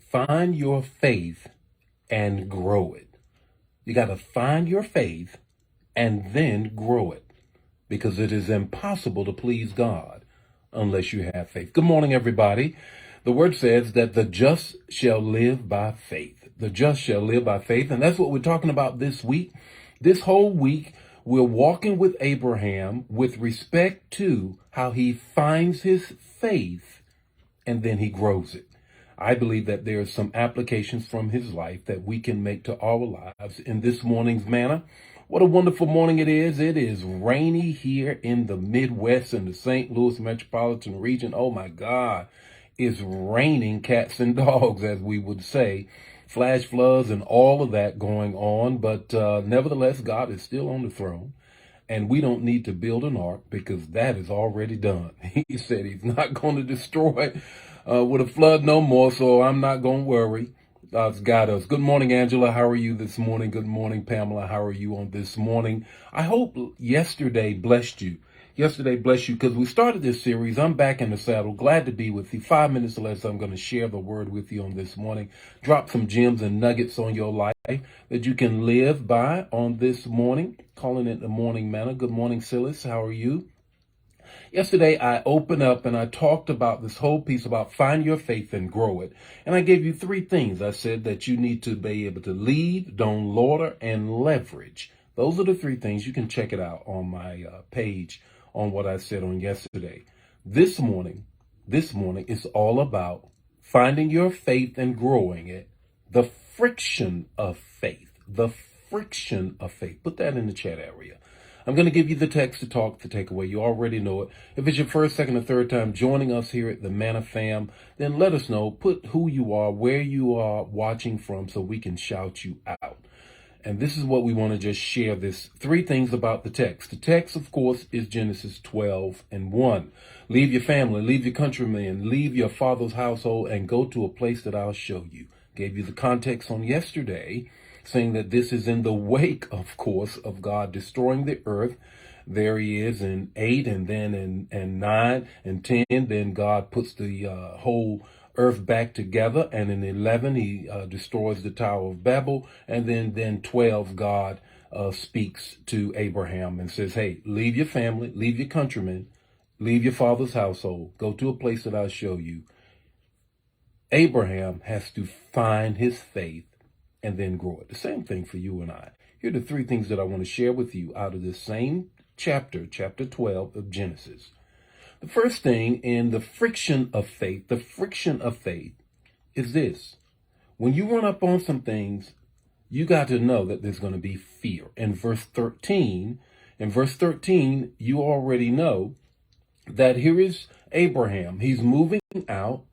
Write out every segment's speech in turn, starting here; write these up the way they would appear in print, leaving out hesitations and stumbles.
find your faith and grow it. You got to find your faith and then grow it, because it is impossible to please God unless you have faith. Good morning, everybody. The word says that the just shall live by faith. The just shall live by faith. And that's what we're talking about this week. This whole week, we're walking with Abraham with respect to how he finds his faith and then he grows it. I believe that there are some applications from his life that we can make to our lives in this morning's manna. What a wonderful morning it is. It is rainy here in the Midwest in the St. Louis metropolitan region. Oh my God, it's raining cats and dogs, as we would say. Flash floods and all of that going on. But nevertheless, God is still on the throne. And we don't need to build an ark because that is already done. He said he's not going to destroy with a flood no more, so I'm not going to worry. God's got us. Good morning, Angela. How are you this morning? Good morning, Pamela. How are you on this morning? I hope yesterday blessed you. Yesterday blessed you because we started this series. I'm back in the saddle. Glad to be with you. 5 minutes or less, I'm going to share the word with you on this morning. Drop some gems and nuggets on your life that you can live by on this morning. Calling it the morning manna. Good morning, Silas. How are you? Yesterday, I opened up and I talked about this whole piece about find your faith and grow it. And I gave you 3 things. I said that you need to be able to lead, don't loiter, and leverage. Those are the 3 things. You can check it out on my page on what I said on yesterday. This morning is all about finding your faith and growing it. The friction of faith. The friction of faith. Put that in the chat area. I'm going to give you the text to talk, to take away. You already know it. If it's your first, second, or third time joining us here at the Manna Fam, then let us know. Put who you are, where you are watching from, so we can shout you out. And this is what we want to just share this 3 things about the text. The text, of course, is Genesis 12:1. Leave your family, leave your countrymen, leave your father's household, and go to a place that I'll show you. Gave you the context on yesterday, saying that this is in the wake, of course, of God destroying the earth. There he is in 8, and then in 9 and 10, then God puts the whole earth back together, and in 11 he destroys the Tower of Babel, and then 12 God speaks to Abraham and says, hey, leave your family, leave your countrymen, leave your father's household, go to a place that I'll show you. Abraham has to find his faith and then grow it. The same thing for you and I. Here are the 3 things that I want to share with you out of this same chapter 12 of Genesis. The first thing in the friction of faith is this. When you run up on some things, you got to know that there's going to be fear. In verse 13, you already know that here is Abraham. He's moving out,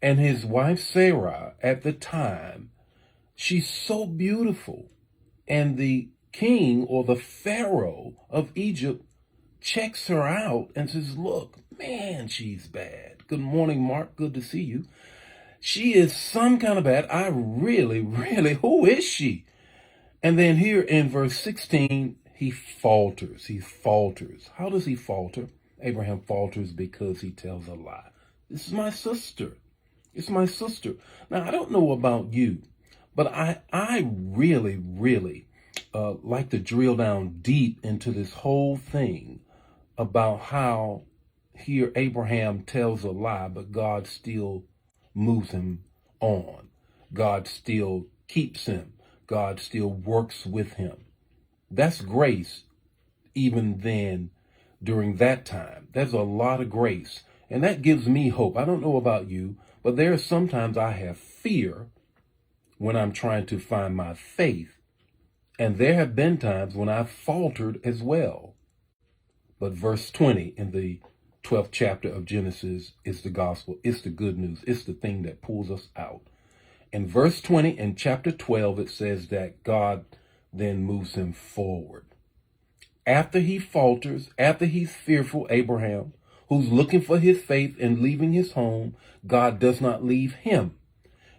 and his wife Sarah at the time, she's so beautiful. And the king, or the Pharaoh of Egypt, checks her out and says, look, man, she's bad. Good morning, Mark. Good to see you. She is some kind of bad. I really, who is she? And then here in verse 16, he falters. He falters. How does he falter? Abraham falters because he tells a lie. This is my sister. It's my sister. Now, I don't know about you, but I really like to drill down deep into this whole thing about how here Abraham tells a lie, but God still moves him on. God still keeps him. God still works with him. That's grace even then during that time. There's a lot of grace. And that gives me hope. I don't know about you, but there are sometimes I have fear when I'm trying to find my faith. And there have been times when I've faltered as well. But verse 20 in the 12th chapter of Genesis is the gospel. It's the good news. It's the thing that pulls us out. In verse 20 in chapter 12, it says that God then moves him forward. After he falters, after he's fearful, Abraham, who's looking for his faith and leaving his home, God does not leave him.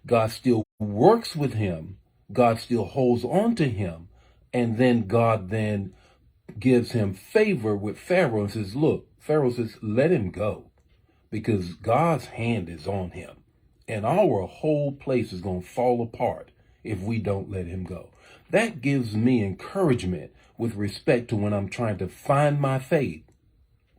God still works with him. God still holds on to him. And then God then gives him favor with Pharaoh and says, look, Pharaoh says, let him go because God's hand is on him. And our whole place is going to fall apart if we don't let him go. That gives me encouragement with respect to when I'm trying to find my faith,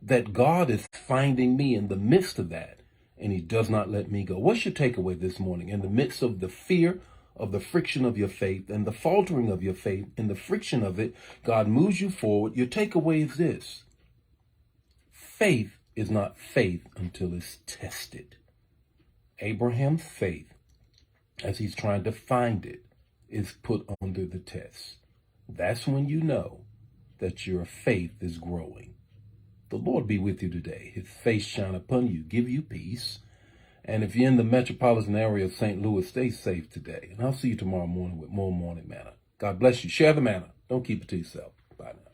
that God is finding me in the midst of that, and he does not let me go. What's your takeaway this morning? In the midst of the fear, of the friction of your faith, and the faltering of your faith, in the friction of it, God moves you forward. Your takeaway is this: faith is not faith until it's tested. Abraham's faith, as he's trying to find it, is put under the test. That's when you know that your faith is growing. The Lord be with you today. His face shine upon you, give you peace. And if you're in the metropolitan area of St. Louis, stay safe today. And I'll see you tomorrow morning with more Morning Manna. God bless you. Share the manna. Don't keep it to yourself. Bye now.